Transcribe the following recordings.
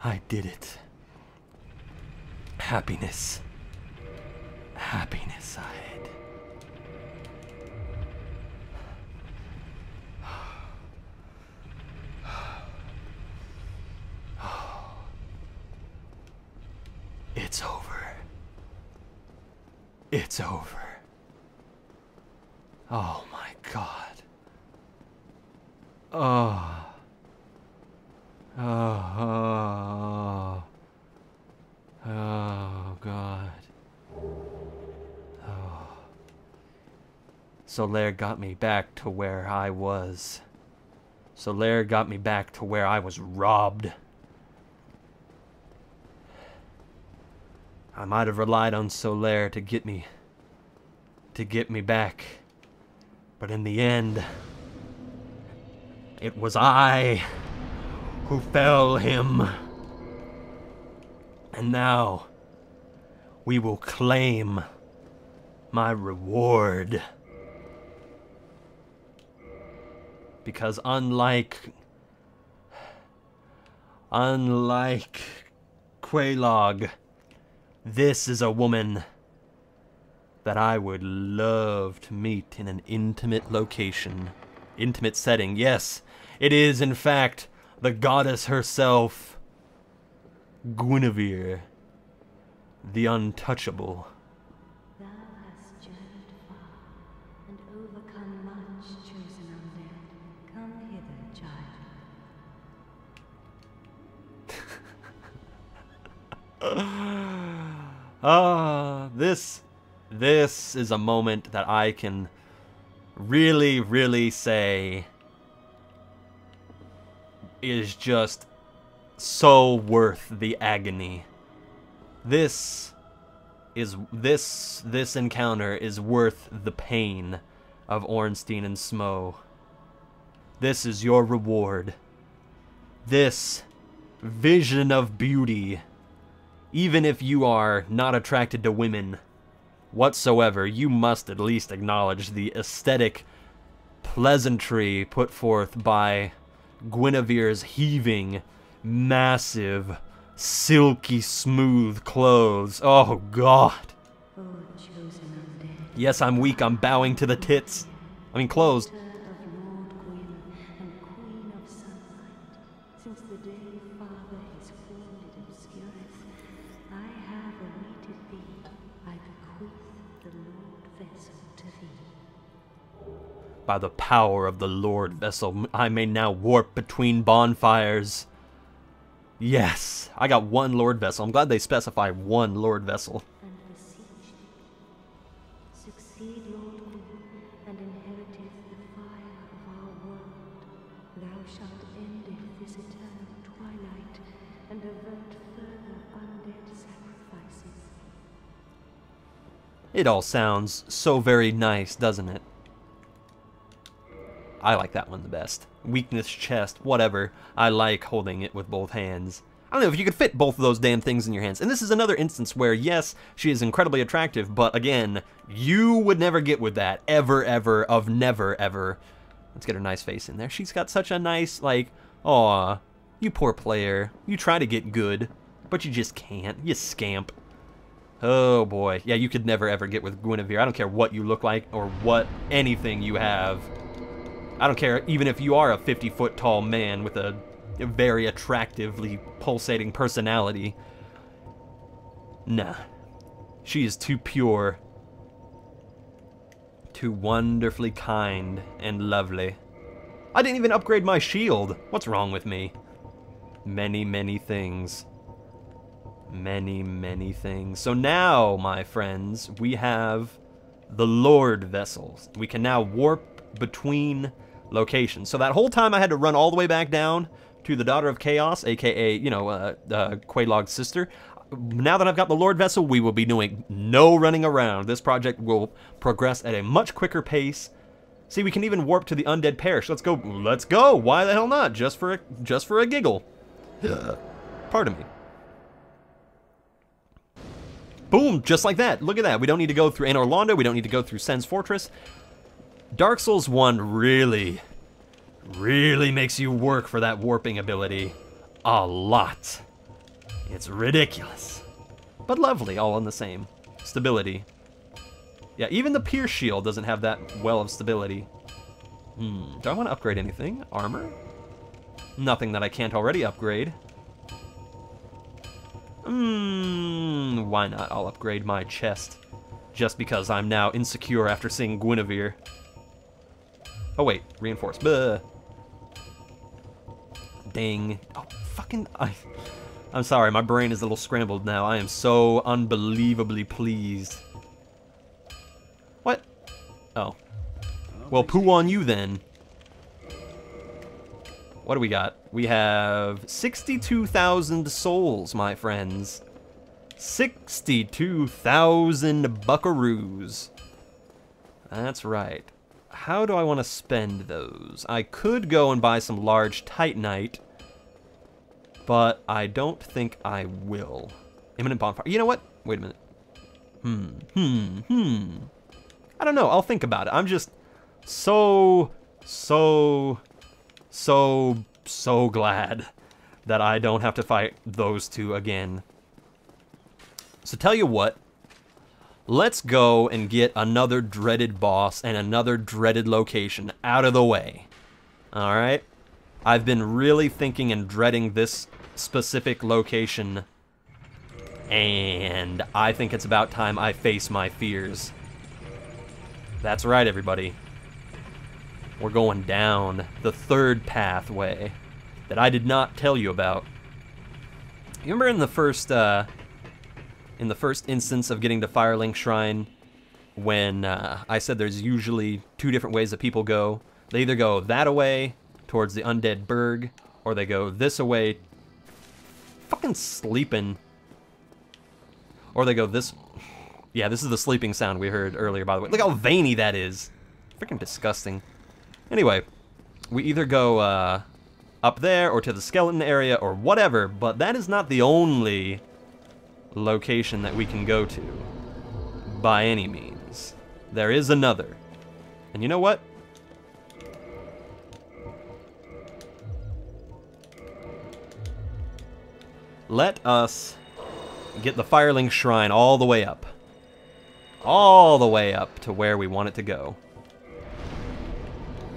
I did it. Happiness. Happiness I had. It's over. It's over. Oh my God. Oh. Oh. Oh God. Oh. Solaire got me back to where I was. Solaire got me back to where I was robbed. I might have relied on Solaire to get me back. But in the end, it was I who fell him. And now, we will claim my reward. Because unlike Quelaag, this is a woman that I would love to meet in an intimate location. Intimate setting, yes. It is, in fact, the goddess herself, Guinevere, the untouchable. Thou hast journeyed far, and overcome much, chosen undead. Come hither, child. This is a moment that I can really, really say is just so worth the agony. This encounter is worth the pain of Ornstein and Smo. This is your reward. This vision of beauty. Even if you are not attracted to women whatsoever, you must at least acknowledge the aesthetic pleasantry put forth by Guinevere's heaving, massive, silky smooth clothes. Oh God. O chosen undead. Yes, I'm weak. I'm bowing to the tits. I mean clothes. Daughter of Lord Gwyn and Queen of Sunlight, since the day Father his wounded obscureth, I have awaited thee. I bequeath the Lord Vessel to thee. By the power of the Lord Vessel, I may now warp between bonfires. Yes, I got one Lord Vessel. I'm glad they specify one Lord Vessel. And beseech thee. Succeed Lord Gwyn, and inheriteth the fire of our world. Thou shalt endeth this eternal twilight, and avert further undead sacrifices. It all sounds so very nice, doesn't it? I like that one the best. Weakness, chest, whatever. I like holding it with both hands. I don't know if you could fit both of those damn things in your hands. And this is another instance where, yes, she is incredibly attractive, but again, you would never get with that. Ever, ever, of never, ever. Let's get her nice face in there. She's got such a nice, like, aw, you poor player. You try to get good, but you just can't. You scamp. Oh boy. Yeah, you could never, ever get with Guinevere. I don't care what you look like or what anything you have. I don't care even if you are a 50-foot tall man with a very attractively pulsating personality. Nah. She is too pure. Too wonderfully kind and lovely. I didn't even upgrade my shield. What's wrong with me? Many, many things. Many, many things. So now, my friends, we have the Lord Vessels. We can now warp between locations. So that whole time I had to run all the way back down to the Daughter of Chaos, aka, you know, Quelaag's sister. Now that I've got the Lord Vessel, we will be doing no running around. This project will progress at a much quicker pace. See, we can even warp to the Undead Parish. Let's go. Let's go. Why the hell not? Just for a giggle. Pardon me. Boom, just like that. Look at that. We don't need to go through Anor Londo. We don't need to go through Sen's Fortress. Dark Souls 1 really makes you work for that warping ability a lot. It's ridiculous. But lovely, all in the same. Stability. Yeah, even the Pierce Shield doesn't have that well of stability. Do I want to upgrade anything? Armor? Nothing that I can't already upgrade. Why not? I'll upgrade my chest. Just because I'm now insecure after seeing Guinevere. Oh wait, reinforced. Buh. Dang. Oh, fucking... I'm sorry, my brain is a little scrambled now. I am so unbelievably pleased. What? Oh. Well, poo on you then. What do we got? We have 62,000 souls, my friends. 62,000 buckaroos. That's right. How do I want to spend those? I could go and buy some large titanite, but I don't think I will. Imminent bonfire. You know what? Wait a minute. I don't know. I'll think about it. I'm just so glad that I don't have to fight those two again. So tell you what, let's go and get another dreaded boss and another dreaded location out of the way. Alright? I've been really thinking and dreading this specific location, and I think it's about time I face my fears. That's right, everybody. We're going down the third pathway that I did not tell you about. You remember in the first instance of getting to Firelink Shrine, when I said there's usually two different ways that people go? They either go that way towards the Undead Burg, or they go this away, fucking sleeping, or they go this. Yeah, this is the sleeping sound we heard earlier, by the way. Look how veiny that is. Freaking disgusting. Anyway, we either go up there or to the skeleton area or whatever, but that is not the only location that we can go to by any means. There is another. And you know what? Let us get the Firelink Shrine all the way up. All the way up to where we want it to go.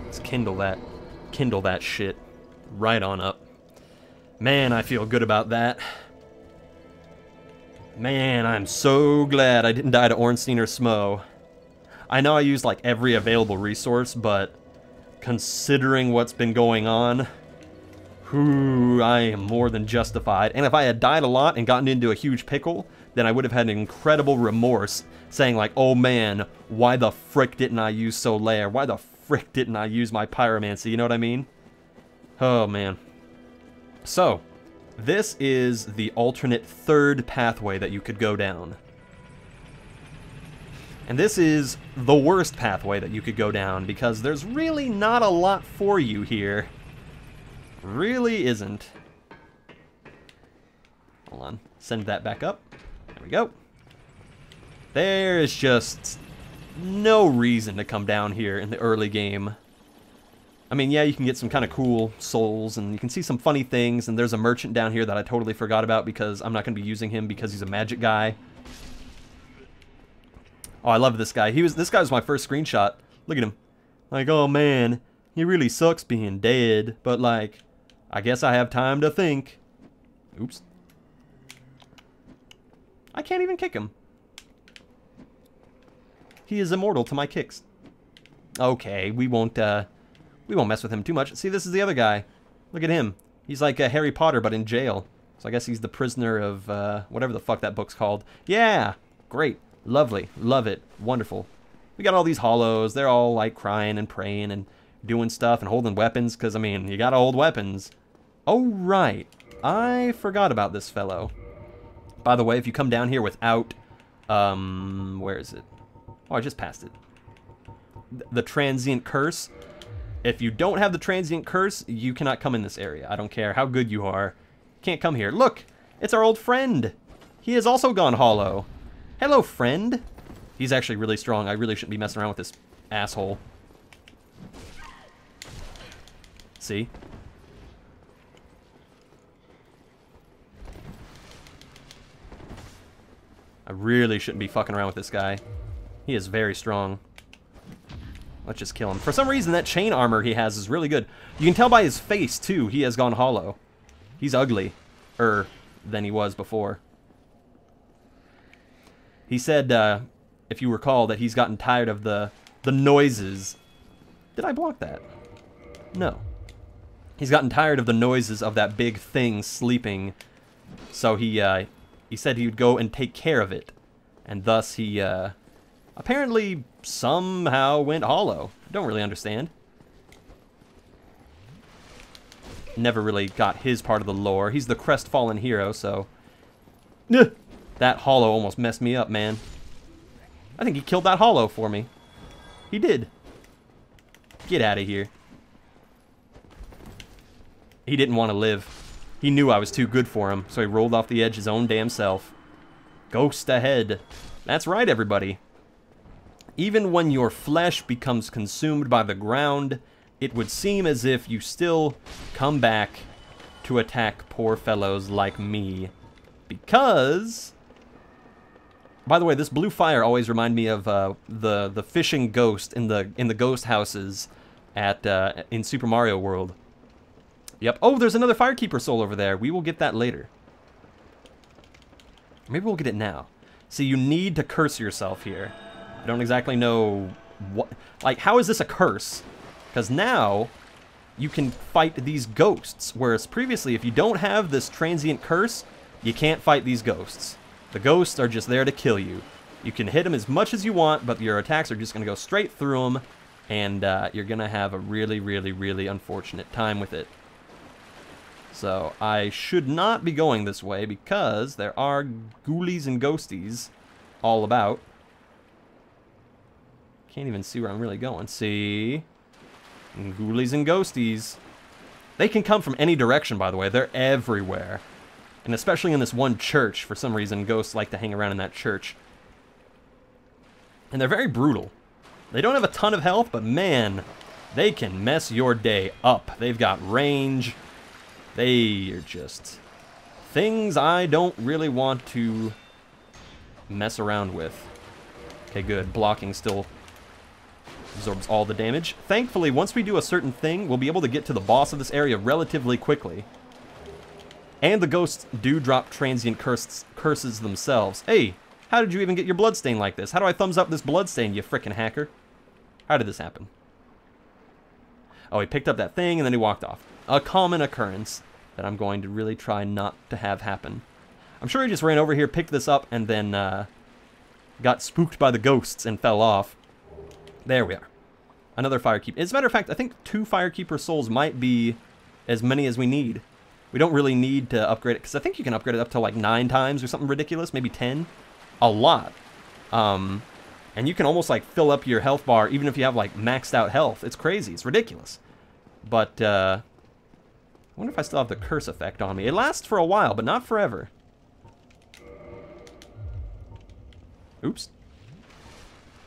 Let's kindle that shit right on up. Man, I feel good about that. Man, I'm so glad I didn't die to Ornstein or Smo. I know I used like every available resource, but considering what's been going on, I am more than justified. And if I had died a lot and gotten into a huge pickle, then I would have had an incredible remorse, saying like, oh man, why the frick didn't I use Solaire? Why the frick didn't I use my pyromancy? You know what I mean? Oh man. So, this is the alternate third pathway that you could go down. And this is the worst pathway that you could go down, because there's really not a lot for you here. Really isn't. Hold on. Send that back up. There we go. There is just no reason to come down here in the early game. I mean, yeah, you can get some kind of cool souls, and you can see some funny things, and there's a merchant down here that I totally forgot about because I'm not going to be using him because he's a magic guy. Oh, I love this guy. This guy was my first screenshot. Look at him. Like, oh man, he really sucks being dead, but like, I guess I have time to think. Oops. I can't even kick him. He is immortal to my kicks. Okay, we won't mess with him too much. See, this is the other guy. Look at him. He's like Harry Potter, but in jail. So I guess he's the prisoner of whatever the fuck that book's called. Yeah, great, lovely, love it, wonderful. We got all these hollows. They're all like crying and praying and doing stuff and holding weapons, because I mean, you gotta hold weapons. Oh right, I forgot about this fellow. By the way, if you come down here without, where is it? Oh, I just passed it. The transient curse. If you don't have the transient curse, you cannot come in this area. I don't care how good you are. Can't come here. Look, it's our old friend. He has also gone hollow. Hello, friend. He's actually really strong. I really shouldn't be messing around with this asshole. See? I really shouldn't be fucking around with this guy. He is very strong. Let's just kill him. For some reason, that chain armor he has is really good. You can tell by his face, too, he has gone hollow. He's ugly-er than he was before. He said, if you recall, that he's gotten tired of the noises. Did I block that? No. He's gotten tired of the noises of that big thing sleeping. So he said he would go and take care of it. And thus he, apparently somehow went hollow. I don't really understand. Never really got his part of the lore. He's the crestfallen hero, so... That hollow almost messed me up, man. I think he killed that hollow for me. He did. Get out of here. He didn't want to live. He knew I was too good for him, so he rolled off the edge his own damn self. Ghost ahead. That's right, everybody. Even when your flesh becomes consumed by the ground, it would seem as if you still come back to attack poor fellows like me. Because... By the way, this blue fire always reminded me of the fishing ghost in the ghost houses at in Super Mario World. Yep. Oh, there's another Firekeeper soul over there. We will get that later. Maybe we'll get it now. See, you need to curse yourself here. I don't exactly know what... Like, how is this a curse? Because now you can fight these ghosts, whereas previously, if you don't have this transient curse, you can't fight these ghosts. The ghosts are just there to kill you. You can hit them as much as you want, but your attacks are just going to go straight through them, and you're going to have a really, really, really unfortunate time with it. So I should not be going this way because there are ghoulies and ghosties all about. Can't even see where I'm really going. See? Ghoulies and ghosties. They can come from any direction, by the way. They're everywhere. And especially in this one church, for some reason, ghosts like to hang around in that church. And they're very brutal. They don't have a ton of health, but man, they can mess your day up. They've got range. They are just things I don't really want to mess around with. Okay, good. Blocking still absorbs all the damage. Thankfully, once we do a certain thing, we'll be able to get to the boss of this area relatively quickly. And the ghosts do drop transient curses themselves. Hey, how did you even get your bloodstain like this? How do I thumbs up this bloodstain, you frickin' hacker? How did this happen? Oh, he picked up that thing and then he walked off. A common occurrence that I'm going to really try not to have happen. I'm sure he just ran over here, picked this up, and then got spooked by the ghosts and fell off. There we are. Another Firekeeper. As a matter of fact, I think 2 Firekeeper souls might be as many as we need. We don't really need to upgrade it, because I think you can upgrade it up to like 9 times or something ridiculous, maybe 10. A lot. And you can almost like fill up your health bar even if you have like maxed out health. It's crazy. It's ridiculous. But, I wonder if I still have the curse effect on me. It lasts for a while, but not forever. Oops.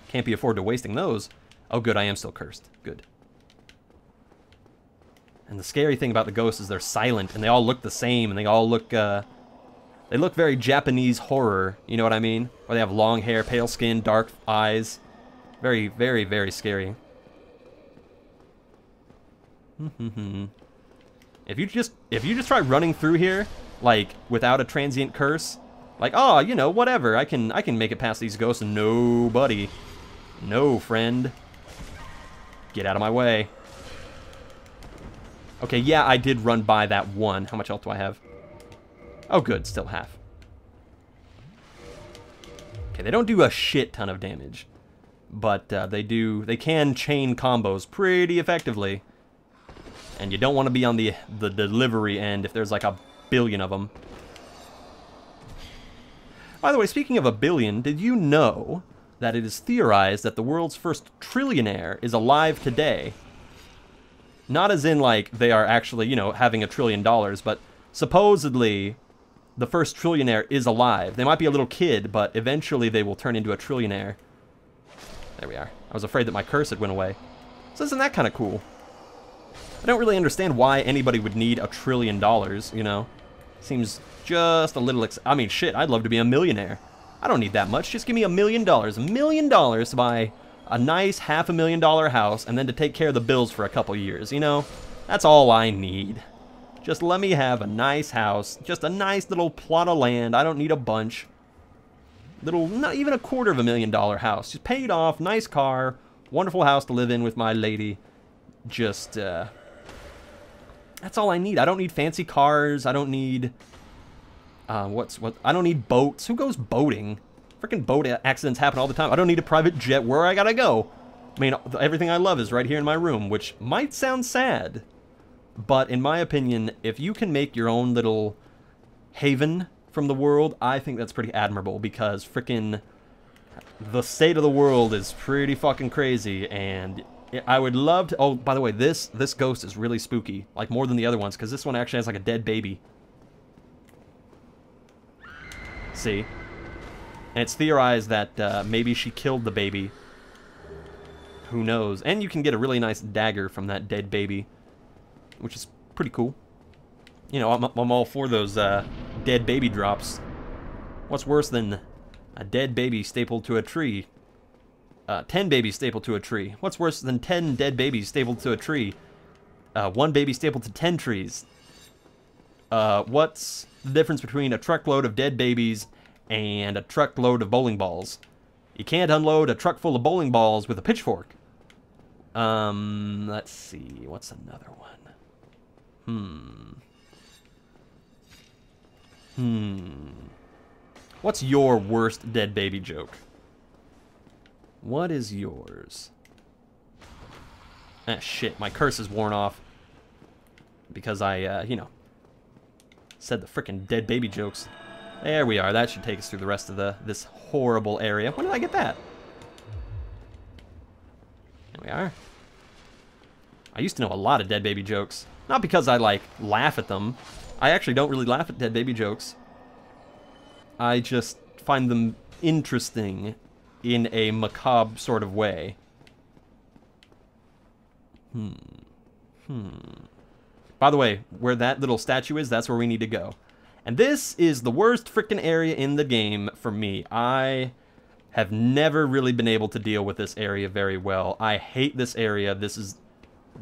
Can't be afforded to wasting those. Oh, good, I am still cursed. Good. And the scary thing about the ghosts is they're silent, and they all look the same, and they all look, they look very Japanese horror, you know what I mean? Or they have long hair, pale skin, dark eyes. Very, very, very scary. If you just try running through here, like, without a transient curse, like, oh, you know, whatever, I can make it past these ghosts, and nobody. No, friend. Get out of my way. Okay, yeah, I did run by that one. How much health do I have? Oh, good, still half. Okay, they don't do a shit ton of damage, but they can chain combos pretty effectively. And you don't want to be on the delivery end if there's like a billion of them. By the way, speaking of a billion, did you know that it is theorized that the world's first trillionaire is alive today? Not as in, like, they are actually, you know, having $1 trillion, but supposedly the first trillionaire is alive. They might be a little kid, but eventually they will turn into a trillionaire. There we are. I was afraid that my curse had went away. So isn't that kind of cool? I don't really understand why anybody would need $1 trillion, you know? Seems just a little... I mean, shit, I'd love to be a millionaire. I don't need that much. Just give me $1 million. $1 million to buy a nice $500,000 house and then to take care of the bills for a couple years, you know? That's all I need. Just let me have a nice house. Just a nice little plot of land. I don't need a bunch. Little, not even $250,000 house. Just paid off, nice car, wonderful house to live in with my lady. Just, that's all I need. I don't need fancy cars. I don't need, I don't need boats. Who goes boating? Freaking boat accidents happen all the time. I don't need a private jet. Where I gotta go? I mean, everything I love is right here in my room, which might sound sad. But in my opinion, if you can make your own little haven from the world, I think that's pretty admirable, because freaking the state of the world is pretty fucking crazy, and I would love to... Oh, by the way, this ghost is really spooky, like more than the other ones, because this one actually has like a dead baby. See? And it's theorized that maybe she killed the baby. Who knows? And you can get a really nice dagger from that dead baby, which is pretty cool. You know, I'm all for those dead baby drops. What's worse than a dead baby stapled to a tree? 10 babies stapled to a tree. What's worse than 10 dead babies stapled to a tree? 1 baby stapled to 10 trees. What's the difference between a truckload of dead babies and a truckload of bowling balls? You can't unload a truck full of bowling balls with a pitchfork. Let's see. What's another one? What's your worst dead baby joke? What is yours? Ah, shit. My curse is worn off. Because I, you know, said the frickin' dead baby jokes. There we are. That should take us through the rest of this horrible area. When did I get that? There we are. I used to know a lot of dead baby jokes. Not because I, like, laugh at them. I actually don't really laugh at dead baby jokes. I just find them interesting in a macabre sort of way. By the way, where that little statue is, that's where we need to go. And this is the worst frickin' area in the game for me. I have never really been able to deal with this area very well. I hate this area. This is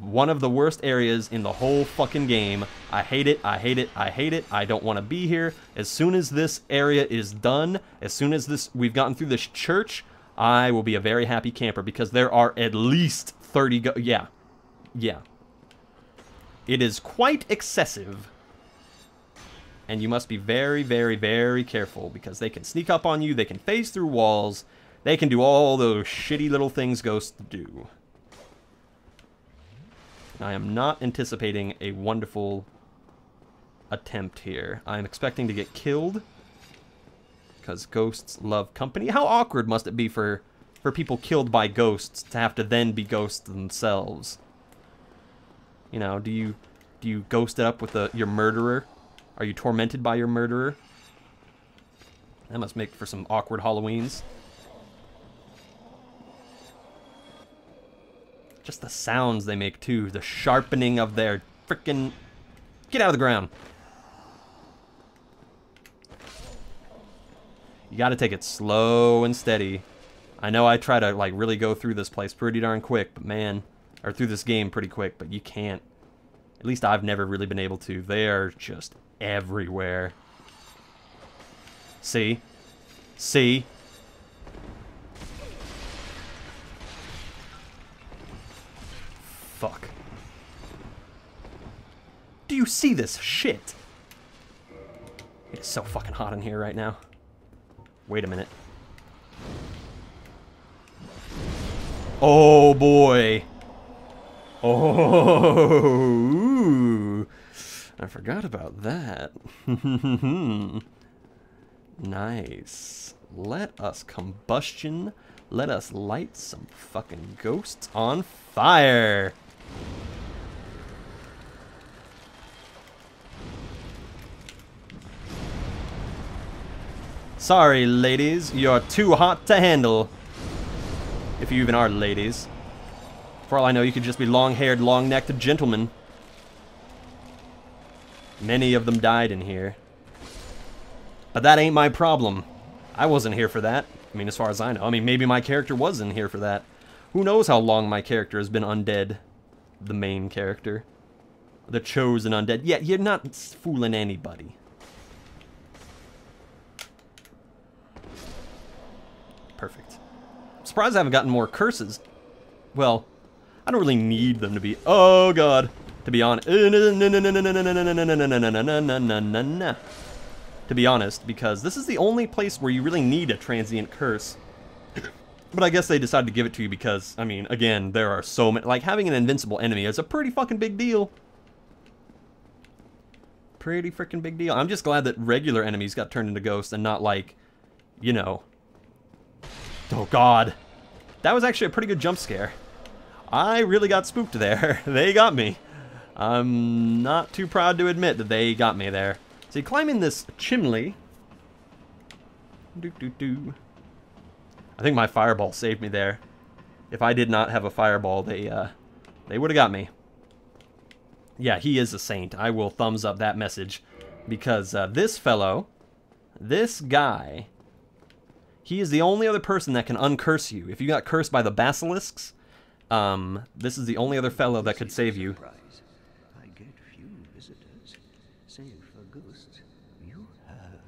one of the worst areas in the whole fucking game. I hate it, I hate it, I hate it. I don't want to be here. As soon as this area is done, as soon as we've gotten through this church, I will be a very happy camper, because there are at least 30 yeah. It is quite excessive. And you must be very, very, very careful, because they can sneak up on you, they can phase through walls, they can do all those shitty little things ghosts do. I am not anticipating a wonderful attempt here. I'm expecting to get killed, because ghosts love company. How awkward must it be for people killed by ghosts to have to then be ghosts themselves? You know, do you ghost it up with your murderer? Are you tormented by your murderer? That must make for some awkward Halloweens. Just the sounds they make, too. The sharpening of their frickin'... Get out of the ground. You gotta take it slow and steady. I know I try to, like, really go through this place pretty darn quick, but man... Or through this game pretty quick, but you can't. At least I've never really been able to. They're just everywhere. See? See? Fuck. Do you see this shit? It's so fucking hot in here right now. Wait a minute. Oh boy. Oh, ooh. I forgot about that. Nice. Let us combustion. Let us light some fucking ghosts on fire. Sorry, ladies. You're too hot to handle. If you even are ladies. For all I know, you could just be long-haired, long-necked gentlemen. Many of them died in here. But that ain't my problem. I wasn't here for that. I mean, as far as I know. I mean, maybe my character was in here for that. Who knows how long my character has been undead? The main character. The chosen undead. Yeah, you're not fooling anybody. Perfect. I'm surprised I haven't gotten more curses. Well, I don't really need them to be... Oh, God. To be honest... To be honest, because this is the only place where you really need a transient curse. But I guess they decided to give it to you because, I mean, again, there are so many... Like, having an invincible enemy is a pretty fucking big deal. Pretty freaking big deal. I'm just glad that regular enemies got turned into ghosts and not like, you know... Oh, God. That was actually a pretty good jump scare. I really got spooked there. They got me. I'm not too proud to admit that they got me there. So you climb in this chimney. I think my fireball saved me there. If I did not have a fireball, they would have got me. Yeah, he is a saint. I will thumbs up that message. Because this fellow, this guy, he is the only other person that can uncurse you. If you got cursed by the basilisks, this is the only other fellow that could save you. I get few visitors, save for ghosts. You have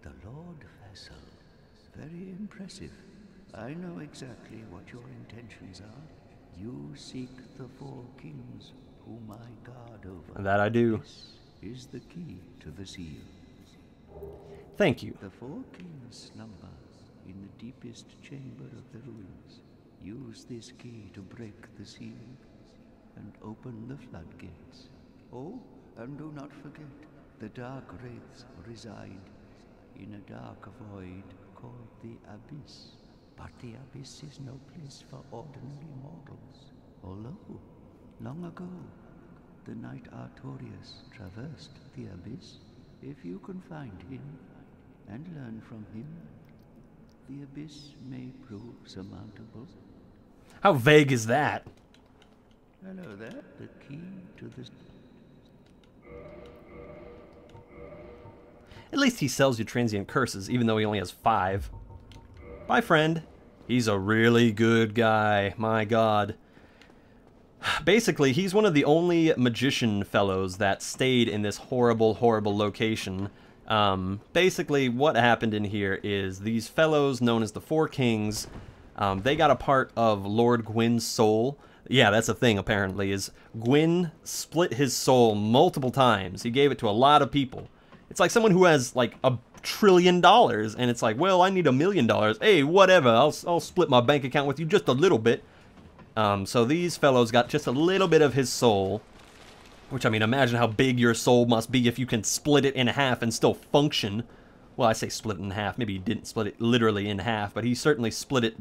the Lord Vessel. Very impressive. I know exactly what your intentions are. You seek the four kings, whom I guard over. That I do. This is the key to the seal. Thank you. The four kings slumber in the deepest chamber of the ruins. Use this key to break the seal and open the floodgates. Oh, and do not forget, the dark wraiths reside in a dark void called the Abyss. But the Abyss is no place for ordinary mortals. Although, long ago, the knight Artorius traversed the Abyss. If you can find him and learn from him, the Abyss may prove surmountable. How vague is that? Hello there, the key to the... At least he sells you transient curses, even though he only has 5. Bye, friend. He's a really good guy. My God. Basically, he's one of the only magician fellows that stayed in this horrible, horrible location. Basically, what happened in here is these fellows, known as the Four Kings, they got a part of Lord Gwyn's soul. Yeah, that's a thing, apparently, is Gwyn split his soul multiple times. He gave it to a lot of people. It's like someone who has, like, $1 trillion, and it's like, well, I need $1 million. Hey, whatever, I'll split my bank account with you just a little bit. So these fellows got just a little bit of his soul, which, I mean, imagine how big your soul must be if you can split it in half and still function. Well, I say split it in half. Maybe he didn't split it literally in half, but he certainly split it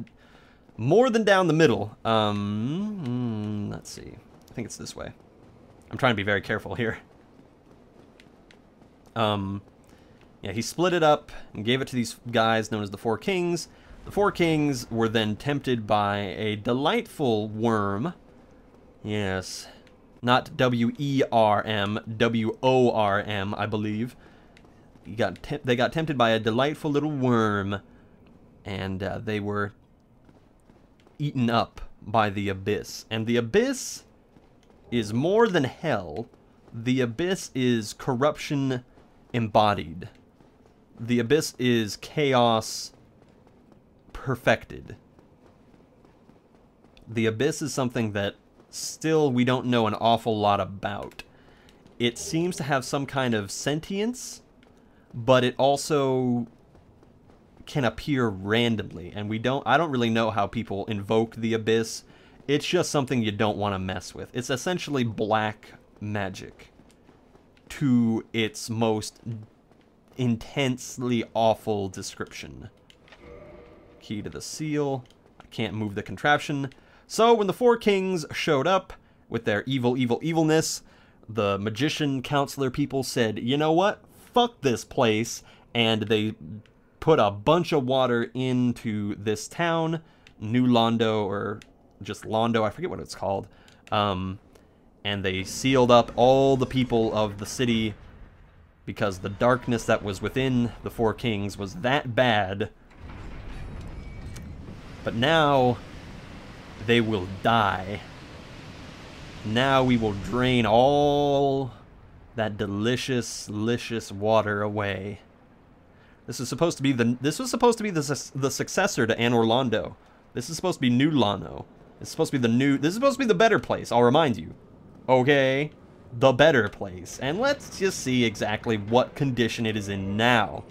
more than down the middle. Let's see. I think it's this way. I'm trying to be very careful here. Yeah, he split it up and gave it to these guys known as the Four Kings. The Four Kings were then tempted by a delightful worm. Yes. Not W-E-R-M, W-O-R-M, I believe. They got tempted by a delightful little worm, and they were eaten up by the Abyss. And the Abyss is more than hell. The Abyss is corruption embodied. The Abyss is chaos perfected. The Abyss is something that still we don't know an awful lot about. It seems to have some kind of sentience, but it also can appear randomly, and I don't really know how people invoke the Abyss. It's just something you don't want to mess with. It's essentially black magic to its most intensely awful description. Key to the seal. I can't move the contraption. So when the Four Kings showed up with their evilness, the magician counselor people said, you know what? Fuck this place. And they put a bunch of water into this town, New Londo, or just Londo, I forget what it's called. And they sealed up all the people of the city because the darkness that was within the Four Kings was that bad. But now they will die. Now we will drain all that delicious, delicious water away. This was supposed to be the successor to Anor Londo. This is supposed to be New Lano. This is supposed to be the better place, I'll remind you. Okay? The better place. And let's just see exactly what condition it is in now.